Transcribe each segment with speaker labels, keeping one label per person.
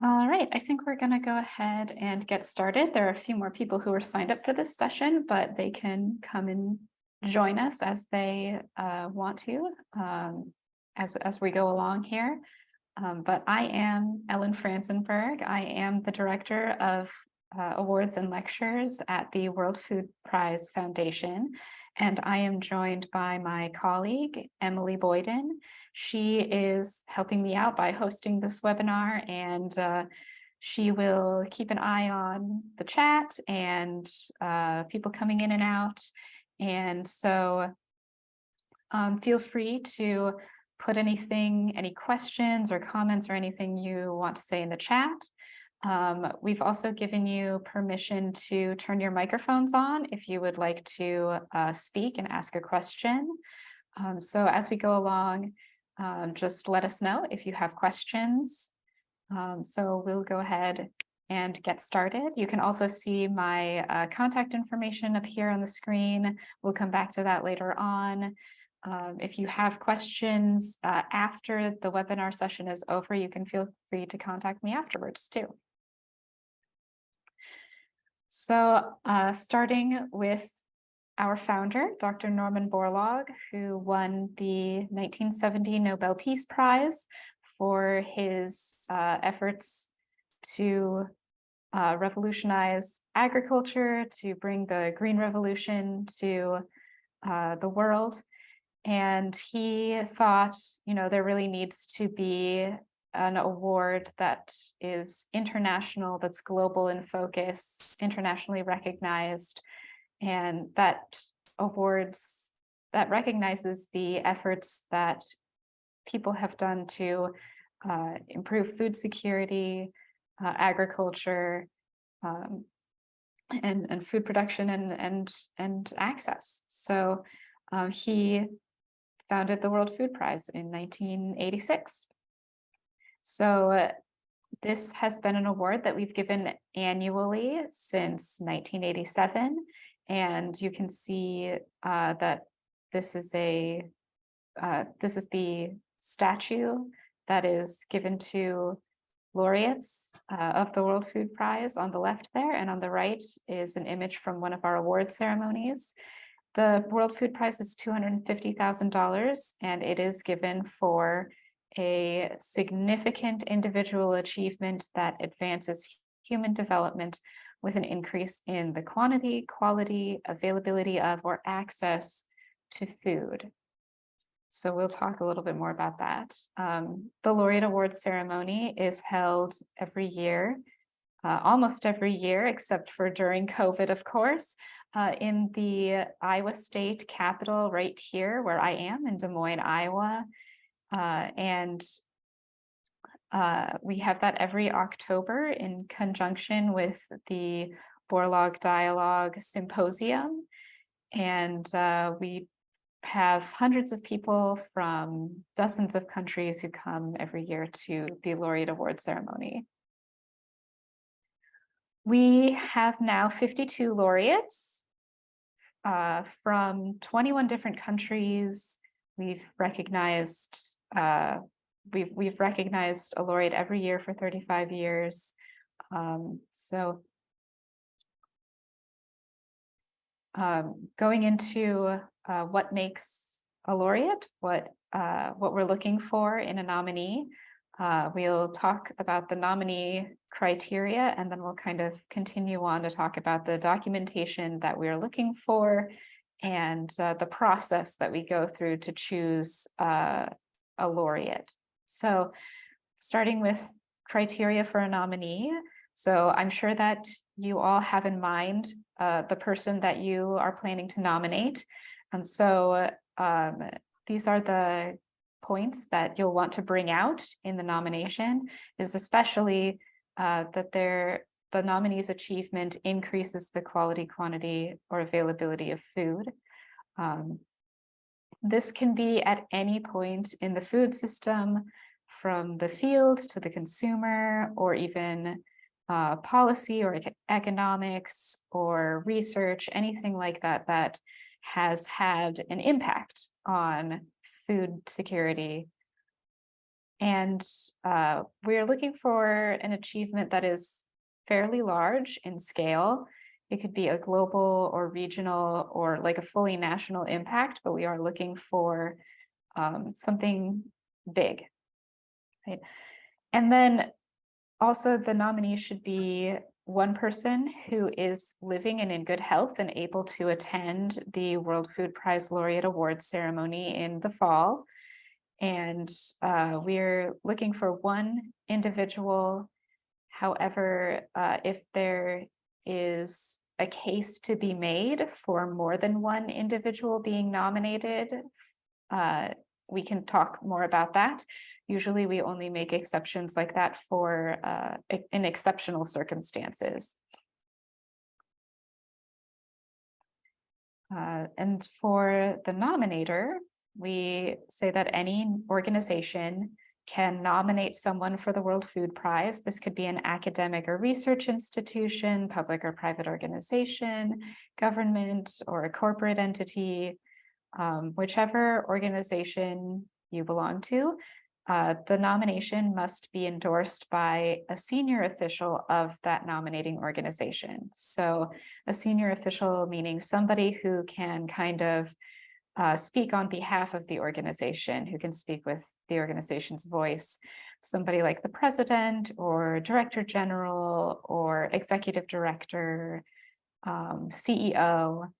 Speaker 1: All right, I think we're going to go ahead and get started. There are a few more people who are signed up for this session, but they can come and join us as they want to as we go along here. But I am Ellen Franzenberg. I am the Director of Awards and Lectures at the World Food Prize Foundation, and I am joined by my colleague, Emily Boyden. She is helping me out by hosting this webinar, and she will keep an eye on the chat and people coming in and out. And so feel free to put any questions or comments or anything you want to say in the chat. We've also given you permission to turn your microphones on if you would like to speak and ask a question. So as we go along, just let us know if you have questions. So we'll go ahead and get started. You can also see my contact information up here on the screen. We'll come back to that later on. If you have questions after the webinar session is over, you can feel free to contact me afterwards too. So starting with our founder, Dr. Norman Borlaug, who won the 1970 Nobel Peace Prize for his efforts to revolutionize agriculture, to bring the Green Revolution to the world. And he thought, there really needs to be an award that is international, that's global in focus, internationally recognized, and that recognizes the efforts that people have done to improve food security, agriculture, and food production and access. So he founded the World Food Prize in 1986. So this has been an award that we've given annually since 1987. And you can see that this is the statue that is given to laureates of the World Food Prize on the left there, and on the right is an image from one of our award ceremonies. The World Food Prize is $250,000, and it is given for a significant individual achievement that advances human development with an increase in the quantity, quality, availability of, or access to food. So we'll talk a little bit more about that. The Laureate Awards ceremony is held every year, almost every year, except for during COVID, of course, in the Iowa State Capitol right here where I am in Des Moines, Iowa. And we have that every October in conjunction with the Borlaug Dialogue Symposium. And we have hundreds of people from dozens of countries who come every year to the Laureate Award ceremony. We have now 52 laureates from 21 different countries. We've recognized a laureate every year for 35 years. Going into what makes a laureate, what we're looking for in a nominee, we'll talk about the nominee criteria, and then we'll kind of continue on to talk about the documentation that we're looking for and the process that we go through to choose a laureate. So starting with criteria for a nominee. So I'm sure that you all have in mind the person that you are planning to nominate. And so these are the points that you'll want to bring out in the nomination, is especially that the nominee's achievement increases the quality, quantity, or availability of food. This can be at any point in the food system, from the field to the consumer, or even policy or economics or research, anything like that that has had an impact on food security And we're looking for an achievement that is fairly large in scale. It could be a global or regional or like a fully national impact, but we are looking for something big, right? And then also the nominee should be one person who is living and in good health and able to attend the World Food Prize Laureate Awards ceremony in the fall. And we're looking for one individual. However, if there is a case to be made for more than one individual being nominated, we can talk more about that. Usually we only make exceptions like that for in exceptional circumstances. And for the nominator, we say that any organization can nominate someone for the World Food Prize. This could be an academic or research institution, public or private organization, government, or a corporate entity, whichever organization you belong to. The nomination must be endorsed by a senior official of that nominating organization. So a senior official meaning somebody who can kind of speak on behalf of the organization, who can speak with the organization's voice, somebody like the president or director general or executive director, CEO,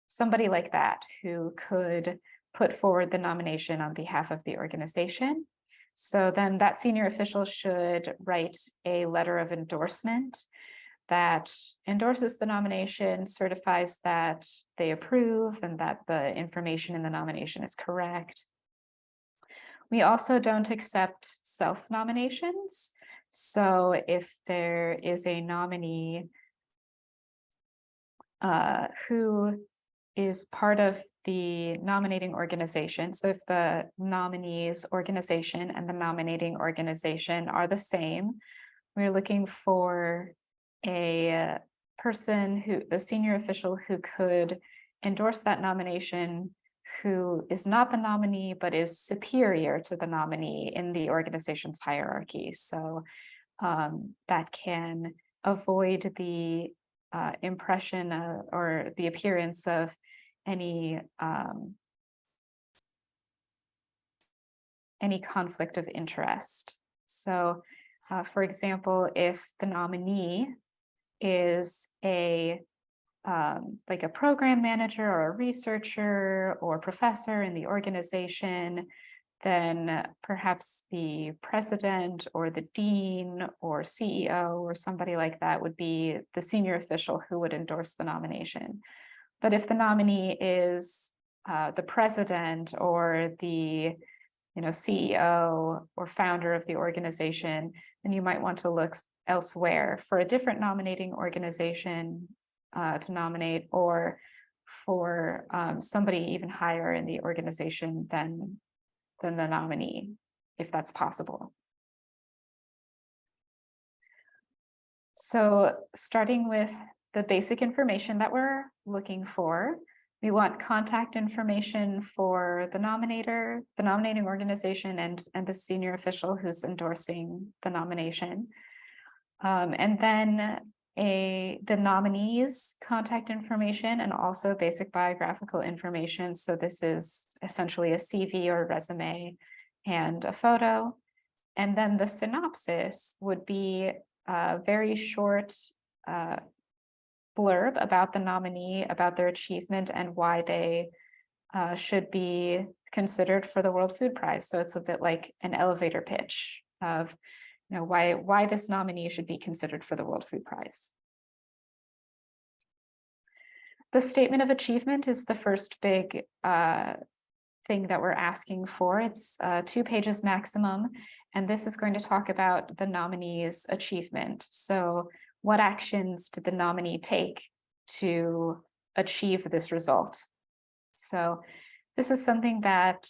Speaker 1: somebody like that who could put forward the nomination on behalf of the organization. So then that senior official should write a letter of endorsement that endorses the nomination, certifies that they approve and that the information in the nomination is correct. We also don't accept self-nominations. So if there is a nominee who is part of the nominating organization, so if the nominee's organization and the nominating organization are the same, we're looking for a person the senior official who could endorse that nomination, who is not the nominee, but is superior to the nominee in the organization's hierarchy. So that can avoid the impression or the appearance of any conflict of interest. So for example, if the nominee is like a program manager or a researcher or professor in the organization, then perhaps the president or the dean or CEO or somebody like that would be the senior official who would endorse the nomination. But if the nominee is the president or the CEO or founder of the organization, then you might want to look elsewhere for a different nominating organization to nominate, or for somebody even higher in the organization than the nominee, if that's possible. So starting with the basic information that we're looking for, we want contact information for the nominator, the nominating organization, and the senior official who's endorsing the nomination. And then the nominee's contact information and also basic biographical information. So this is essentially a CV or a resume and a photo. And then the synopsis would be a very short blurb about the nominee, about their achievement and why they should be considered for the World Food Prize. So it's a bit like an elevator pitch of why this nominee should be considered for the World Food Prize. The statement of achievement is the first big thing that we're asking for. It's 2 pages maximum, and this is going to talk about the nominee's achievement. So what actions did the nominee take to achieve this result? So this is something that,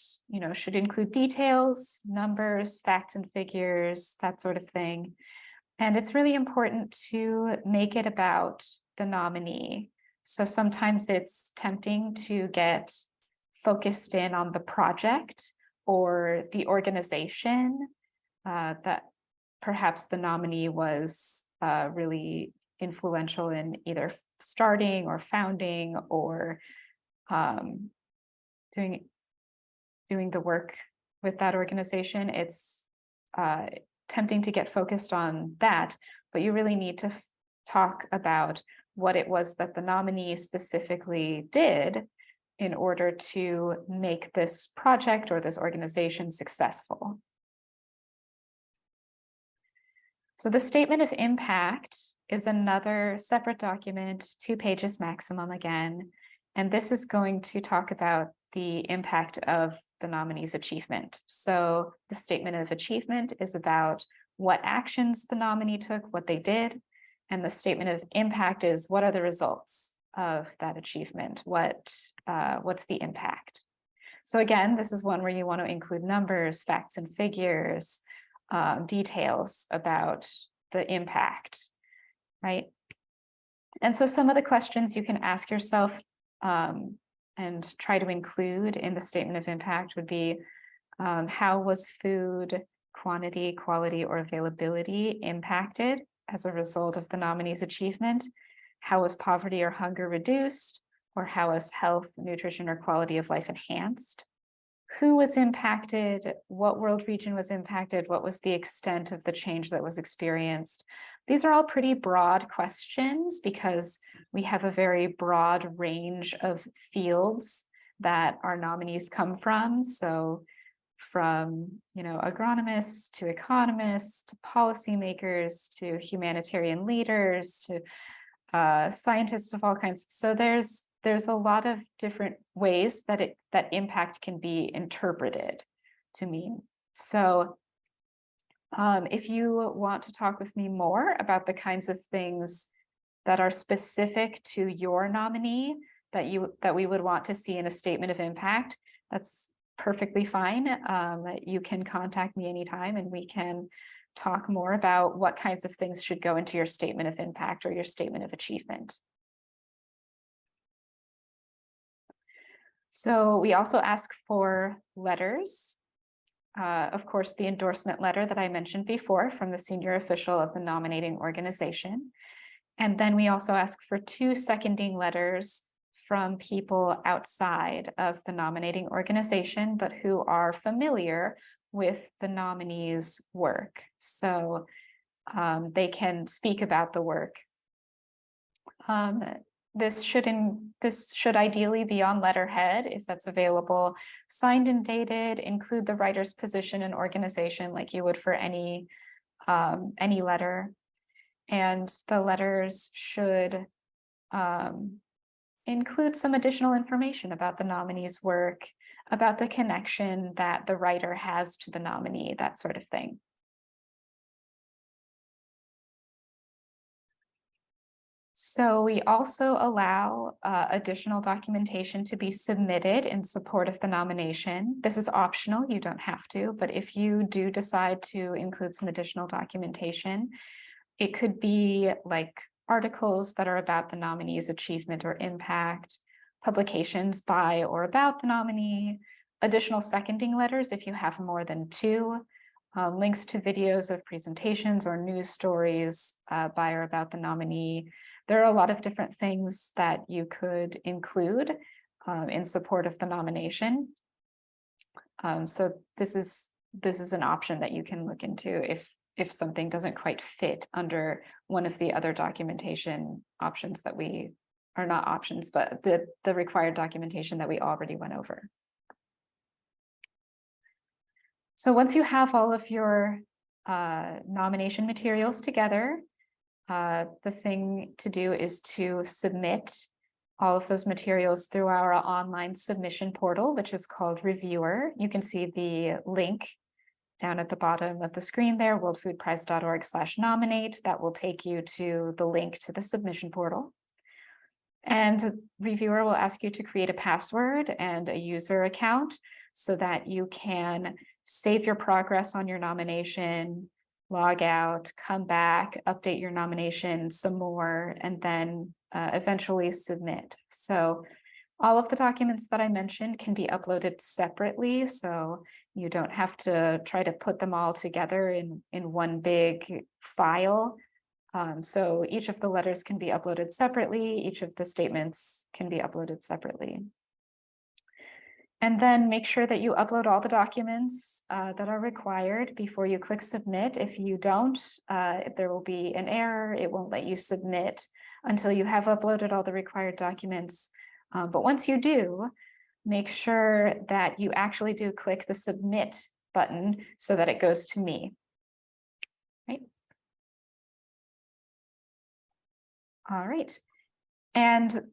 Speaker 1: should include details, numbers, facts and figures, that sort of thing. And it's really important to make it about the nominee. So sometimes it's tempting to get focused in on the project or the organization that perhaps the nominee was really influential in either starting or founding or doing the work with that organization. It's tempting to get focused on that, but you really need to talk about what it was that the nominee specifically did in order to make this project or this organization successful. So the statement of impact is another separate document, 2 pages maximum again, and this is going to talk about the impact of the nominee's achievement. So the statement of achievement is about what actions the nominee took, what they did, and the statement of impact is what are the results of that achievement, what's the impact. So again, this is one where you want to include numbers, facts and figures, details about the impact, right? And so some of the questions you can ask yourself and try to include in the statement of impact would be, how was food quantity, quality, or availability impacted as a result of the nominee's achievement? How was poverty or hunger reduced? Or how was health, nutrition, or quality of life enhanced? Who was impacted? What world region was impacted? What was the extent of the change that was experienced? These are all pretty broad questions because we have a very broad range of fields that our nominees come from. So from, agronomists to economists, to policymakers, to humanitarian leaders, to scientists of all kinds. So there's a lot of different ways that impact can be interpreted to mean. So if you want to talk with me more about the kinds of things that are specific to your nominee that we would want to see in a statement of impact, that's perfectly fine. You can contact me anytime and we can talk more about what kinds of things should go into your statement of impact or your statement of achievement. So we also ask for letters. Of course, the endorsement letter that I mentioned before from the senior official of the nominating organization. And then we also ask for 2 seconding letters from people outside of the nominating organization, but who are familiar with the nominee's work. So they can speak about the work. This should ideally be on letterhead if that's available, signed and dated, include the writer's position and organization like you would for any letter. And the letters should include some additional information about the nominee's work, about the connection that the writer has to the nominee, that sort of thing. So we also allow additional documentation to be submitted in support of the nomination. This is optional, you don't have to, but if you do decide to include some additional documentation, it could be like articles that are about the nominee's achievement or impact, publications by or about the nominee, additional seconding letters if you have more than 2, links to videos of presentations or news stories by or about the nominee. There are a lot of different things that you could include in support of the nomination. So this is an option that you can look into if something doesn't quite fit under one of the other documentation options that we are not options, but the required documentation that we already went over. So once you have all of your nomination materials together, the thing to do is to submit all of those materials through our online submission portal, which is called Reviewer. You can see the link down at the bottom of the screen there, worldfoodprize.org/nominate. That will take you to the link to the submission portal. And Reviewer will ask you to create a password and a user account so that you can save your progress on your nomination, log out, come back, update your nomination some more, and then eventually submit. So all of the documents that I mentioned can be uploaded separately. So You don't have to try to put them all together in one big file. So each of the letters can be uploaded separately. Each of the statements can be uploaded separately. And then make sure that you upload all the documents that are required before you click submit. If you don't, there will be an error. It won't let you submit until you have uploaded all the required documents. But once you do, make sure that you actually do click the submit button so that it goes to me. Right. All right. And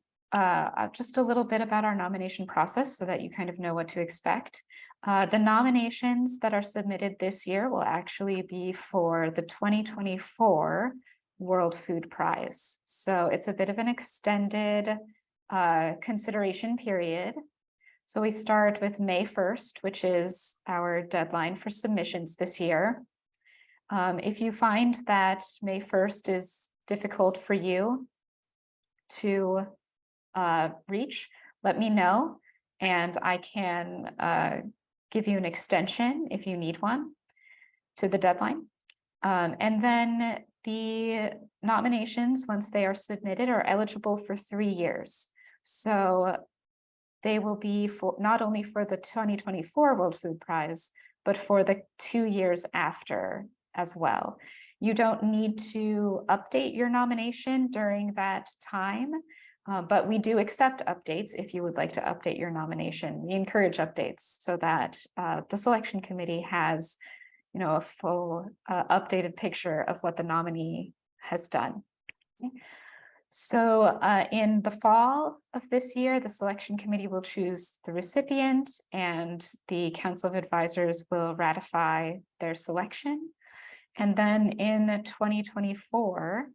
Speaker 1: just a little bit about our nomination process so that you kind of know what to expect. The nominations that are submitted this year will actually be for the 2024 World Food Prize. So it's a bit of an extended consideration period. So we start with May 1st, which is our deadline for submissions this year. If you find that May 1st is difficult for you to reach, let me know, and I can give you an extension if you need one to the deadline. And then the nominations, once they are submitted, are eligible for 3 years. So they will be for not only for the 2024 World Food Prize, but for the 2 years after as well. You don't need to update your nomination during that time, but we do accept updates if you would like to update your nomination. We encourage updates so that the selection committee has, a full updated picture of what the nominee has done. Okay. So in the fall of this year, the selection committee will choose the recipient and the Council of Advisors will ratify their selection. And then in 2024,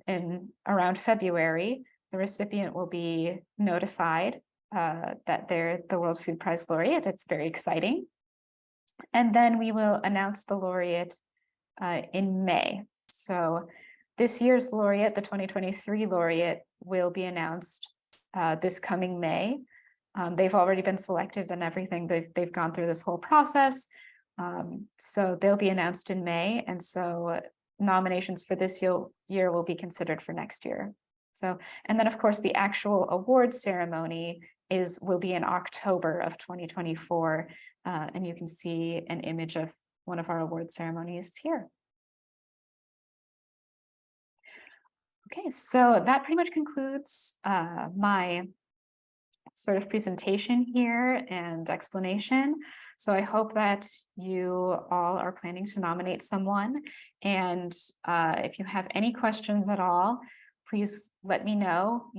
Speaker 1: in around February, the recipient will be notified that they're the World Food Prize laureate. It's very exciting. And then we will announce the laureate in May. So this year's laureate, the 2023 laureate, will be announced this coming May. They've already been selected and everything. They've gone through this whole process. So they'll be announced in May. And so nominations for this year will be considered for next year. So, and then of course, the actual award ceremony will be in October of 2024. And you can see an image of one of our award ceremonies here. Okay, so that pretty much concludes my sort of presentation here and explanation. So I hope that you all are planning to nominate someone. And if you have any questions at all, please let me know.